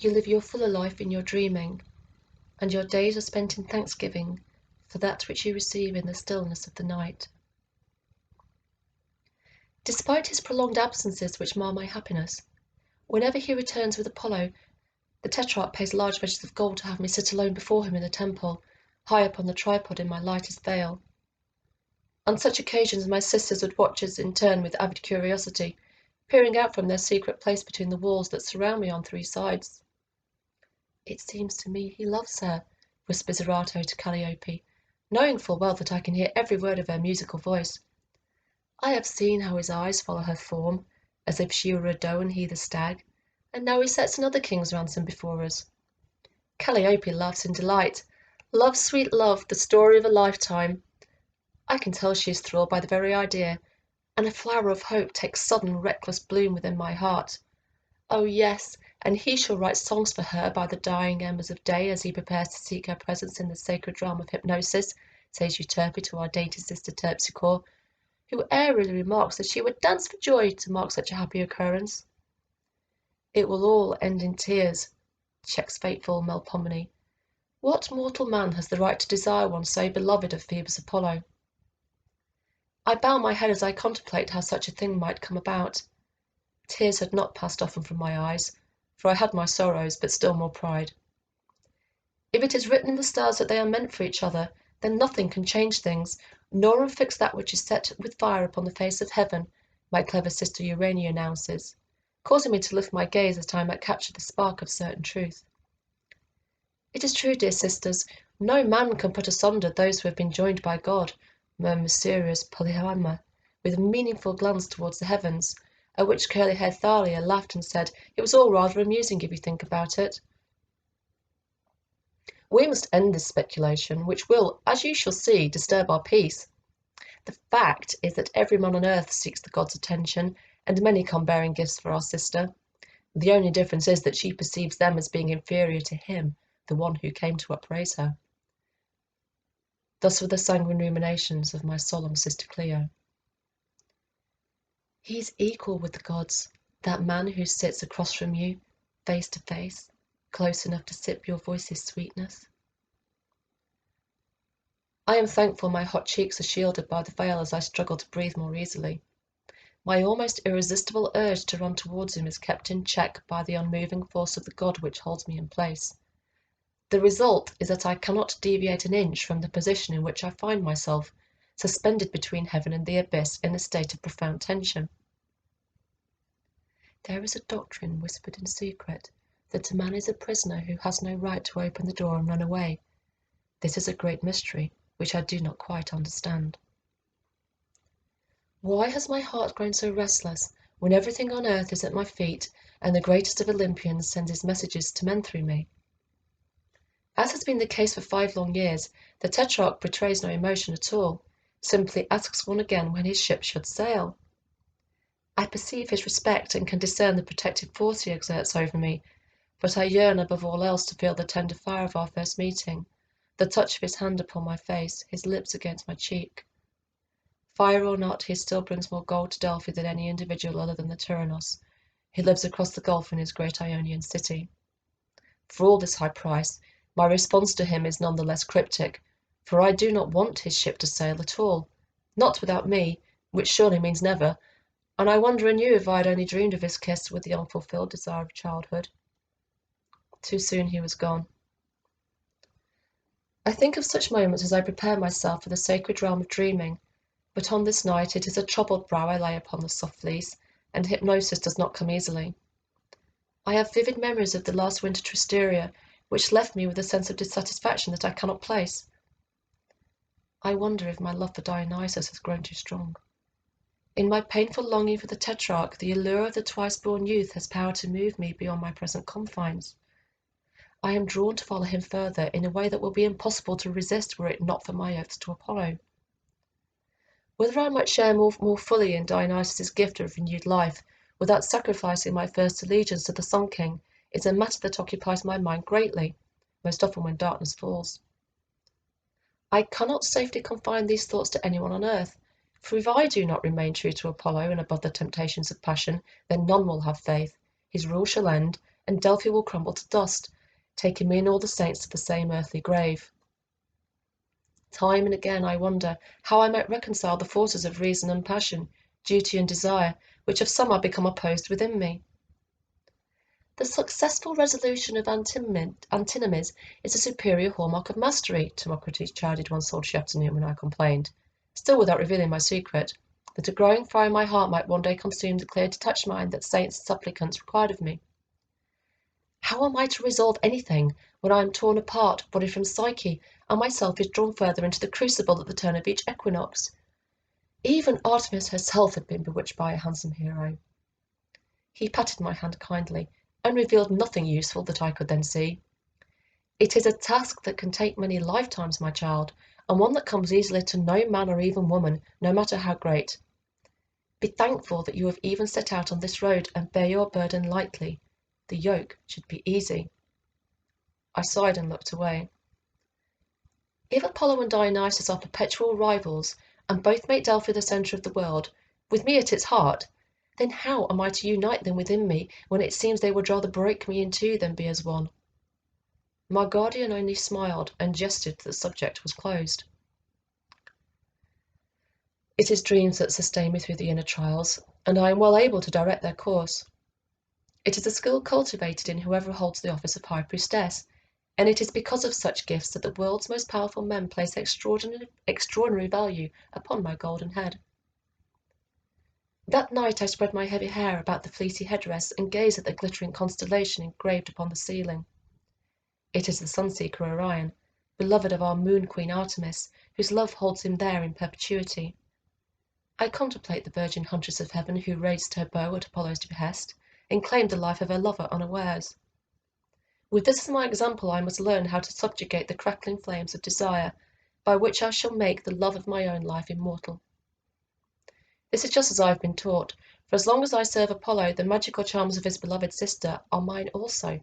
You live your fuller life in your dreaming, and your days are spent in thanksgiving for that which you receive in the stillness of the night. Despite his prolonged absences which mar my happiness, whenever he returns with Apollo, the Tetrarch pays large measures of gold to have me sit alone before him in the temple, high up on the tripod in my lightest veil. On such occasions my sisters would watch us in turn with avid curiosity, peering out from their secret place between the walls that surround me on three sides. "It seems to me he loves her," whispers Erato to Calliope, knowing full well that I can hear every word of her musical voice. "I have seen how his eyes follow her form, as if she were a doe and he the stag, and now he sets another king's ransom before us." Calliope laughs in delight. Love, sweet love, the story of a lifetime. I can tell she is thrilled by the very idea, and a flower of hope takes sudden reckless bloom within my heart. Oh yes, and he shall write songs for her by the dying embers of day as he prepares to seek her presence in the sacred realm of hypnosis, says Euterpe to our dainty sister Terpsichore, who airily remarks that she would dance for joy to mark such a happy occurrence. "It will all end in tears," checks fateful Melpomene. "What mortal man has the right to desire one so beloved of Phoebus Apollo?" I bow my head as I contemplate how such a thing might come about. Tears had not passed often from my eyes, for I had my sorrows, but still more pride. If it is written in the stars that they are meant for each other, then nothing can change things, nor unfix that which is set with fire upon the face of heaven, my clever sister Urania announces, causing me to lift my gaze that I might capture the spark of certain truth. "It is true, dear sisters, no man can put asunder those who have been joined by God," murmurs serious Polyhama, with a meaningful glance towards the heavens, at which curly-haired Thalia laughed and said, "It was all rather amusing if you think about it." We must end this speculation, which will, as you shall see, disturb our peace. The fact is that every man on earth seeks the gods' attention, and many come bearing gifts for our sister. The only difference is that she perceives them as being inferior to him, the one who came to upraise her. Thus were the sanguine ruminations of my solemn sister Clio. "He is equal with the gods, that man who sits across from you, face to face, close enough to sip your voice's sweetness." I am thankful my hot cheeks are shielded by the veil as I struggle to breathe more easily. My almost irresistible urge to run towards him is kept in check by the unmoving force of the god which holds me in place. The result is that I cannot deviate an inch from the position in which I find myself, suspended between heaven and the abyss in a state of profound tension. There is a doctrine whispered in secret, that a man is a prisoner who has no right to open the door and run away. This is a great mystery, which I do not quite understand. Why has my heart grown so restless, when everything on earth is at my feet, and the greatest of Olympians sends his messages to men through me? As has been the case for 5 long years, the Tetrarch betrays no emotion at all, simply asks one again when his ship should sail. I perceive his respect and can discern the protective force he exerts over me, but I yearn above all else to feel the tender fire of our first meeting, the touch of his hand upon my face, his lips against my cheek. Fire or not, he still brings more gold to Delphi than any individual other than the Tyrannos, who lives across the gulf in his great Ionian city. For all this high price, my response to him is none the less cryptic, for I do not want his ship to sail at all, not without me, which surely means never, and I wonder anew if I had only dreamed of his kiss with the unfulfilled desire of childhood. Too soon he was gone. I think of such moments as I prepare myself for the sacred realm of dreaming, but on this night it is a troubled brow I lay upon the soft fleece, and hypnosis does not come easily. I have vivid memories of the last winter Tristeria, which left me with a sense of dissatisfaction that I cannot place. I wonder if my love for Dionysus has grown too strong. In my painful longing for the Tetrarch, the allure of the twice-born youth has power to move me beyond my present confines. I am drawn to follow him further in a way that will be impossible to resist were it not for my oaths to Apollo. Whether I might share more fully in Dionysus's gift of renewed life, without sacrificing my first allegiance to the Sun King, is a matter that occupies my mind greatly, most often when darkness falls. I cannot safely confine these thoughts to anyone on earth, for if I do not remain true to Apollo and above the temptations of passion, then none will have faith, his rule shall end, and Delphi will crumble to dust, taking me and all the saints to the same earthly grave. Time and again I wonder how I might reconcile the forces of reason and passion, duty and desire, which have somehow become opposed within me. The successful resolution of antinomies is a superior hallmark of mastery, Timocrates chided one sultry afternoon when I complained, still without revealing my secret, that a growing fire in my heart might one day consume the clear detached mind that saints and supplicants required of me. How am I to resolve anything when I am torn apart, body from psyche, and myself is drawn further into the crucible at the turn of each equinox? Even Artemis herself had been bewitched by a handsome hero. He patted my hand kindly, and revealed nothing useful that I could then see. It is a task that can take many lifetimes, my child, and one that comes easily to no man or even woman, no matter how great. Be thankful that you have even set out on this road and bear your burden lightly. The yoke should be easy. I sighed and looked away. If Apollo and Dionysus are perpetual rivals, and both make Delphi the centre of the world, with me at its heart, then how am I to unite them within me when it seems they would rather break me in two than be as one? My guardian only smiled and gestured that the subject was closed. It is dreams that sustain me through the inner trials, and I am well able to direct their course. It is a skill cultivated in whoever holds the office of High Priestess, and it is because of such gifts that the world's most powerful men place extraordinary value upon my golden head. That night I spread my heavy hair about the fleecy headdress and gazed at the glittering constellation engraved upon the ceiling. It is the sun-seeker Orion, beloved of our moon queen Artemis, whose love holds him there in perpetuity. I contemplate the virgin huntress of heaven who raised her bow at Apollo's behest, and claimed the life of her lover unawares. With this as my example, I must learn how to subjugate the crackling flames of desire, by which I shall make the love of my own life immortal. This is just as I have been taught, for as long as I serve Apollo, the magical charms of his beloved sister are mine also,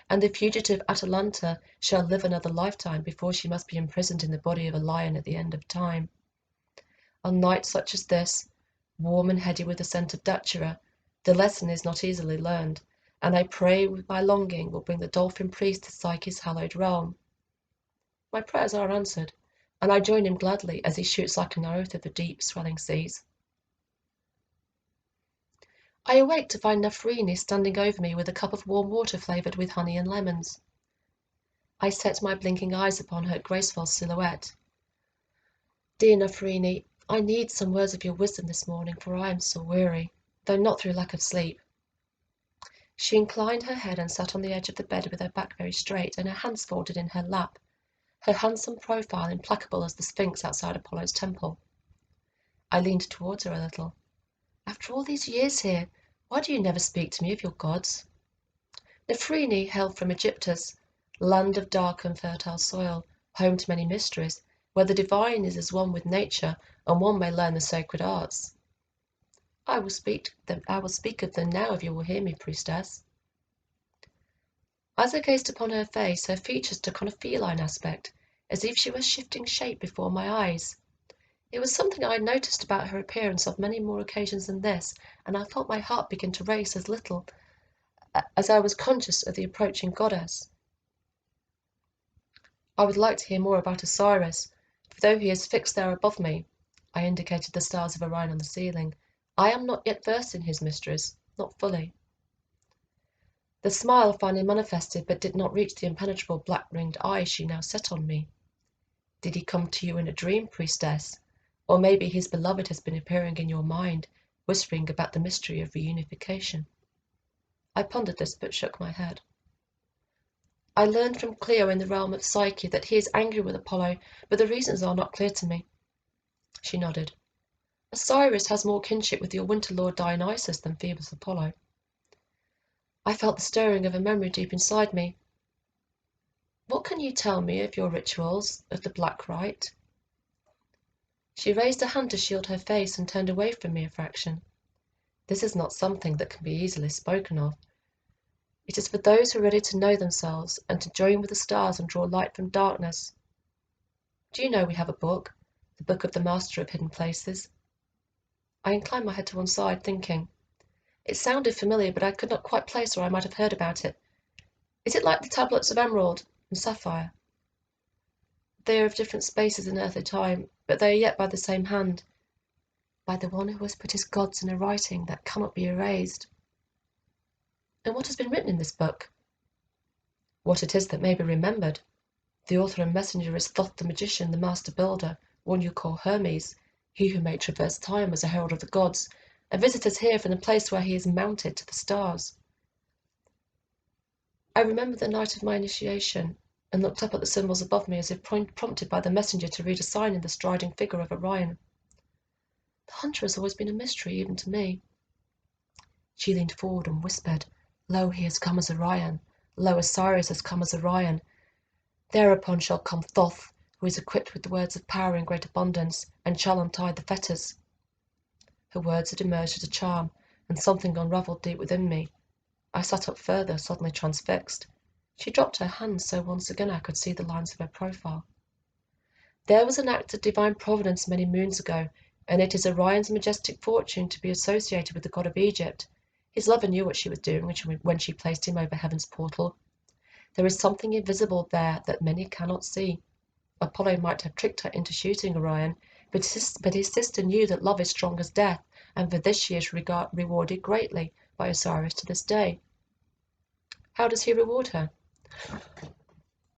and the fugitive Atalanta shall live another lifetime before she must be imprisoned in the body of a lion at the end of time. On nights such as this, warm and heady with the scent of datura, the lesson is not easily learned, and I pray with my longing will bring the dolphin priest to Psyche's hallowed realm. My prayers are answered, and I join him gladly as he shoots like an arrow through the deep swelling seas. I awake to find Nafrini standing over me with a cup of warm water flavoured with honey and lemons. I set my blinking eyes upon her graceful silhouette. Dear Nafrini, I need some words of your wisdom this morning, for I am so weary, though not through lack of sleep. She inclined her head and sat on the edge of the bed with her back very straight and her hands folded in her lap, her handsome profile implacable as the Sphinx outside Apollo's temple. I leaned towards her a little. After all these years here, why do you never speak to me of your gods? Nafrini hailed from Egyptus, land of dark and fertile soil, home to many mysteries, where the divine is as one with nature, and one may learn the sacred arts. I will speak of them now if you will hear me, priestess. As I gazed upon her face, her features took on a feline aspect, as if she were shifting shape before my eyes. It was something I had noticed about her appearance on many more occasions than this, and I felt my heart begin to race as little as I was conscious of the approaching goddess. I would like to hear more about Osiris, for though he is fixed there above me, I indicated the stars of Orion on the ceiling, I am not yet versed in his mysteries, not fully. The smile finally manifested, but did not reach the impenetrable black-ringed eyes she now set on me. Did he come to you in a dream, priestess? Or maybe his beloved has been appearing in your mind, whispering about the mystery of reunification. I pondered this, but shook my head. I learned from Clio in the realm of Psyche that he is angry with Apollo, but the reasons are not clear to me. She nodded. Osiris has more kinship with your winter lord Dionysus than Phoebus Apollo. I felt the stirring of a memory deep inside me. What can you tell me of your rituals, of the Black Rite? She raised a hand to shield her face and turned away from me a fraction. This is not something that can be easily spoken of. It is for those who are ready to know themselves and to join with the stars and draw light from darkness. Do you know we have a book, the Book of the Master of Hidden Places? I inclined my head to one side, thinking. It sounded familiar, but I could not quite place where I might have heard about it, Is it like the tablets of emerald and sapphire? They are of different spaces in earthly time, but they are yet by the same hand, by the one who has put his gods in a writing that cannot be erased. And what has been written in this book? What it is that may be remembered. The author and messenger is Thoth the magician, the master builder, one you call Hermes, he who may traverse time as a herald of the gods, and visit us here from the place where he is mounted to the stars. I remember the night of my initiation, and looked up at the symbols above me as if prompted by the messenger to read a sign in the striding figure of Orion. The hunter has always been a mystery even to me. She leaned forward and whispered, "Lo, he has come as Orion. Lo, Osiris has come as Orion. Thereupon shall come Thoth, who is equipped with the words of power in great abundance, and shall untie the fetters." Her words had emerged as a charm, and something unravelled deep within me. I sat up further, suddenly transfixed. She dropped her hands so once again I could see the lines of her profile. There was an act of divine providence many moons ago, and it is Orion's majestic fortune to be associated with the god of Egypt. His lover knew what she was doing when she placed him over heaven's portal. There is something invisible there that many cannot see. Apollo might have tricked her into shooting Orion, but his sister knew that love is strong as death, and for this she is rewarded greatly by Osiris to this day. How does he reward her?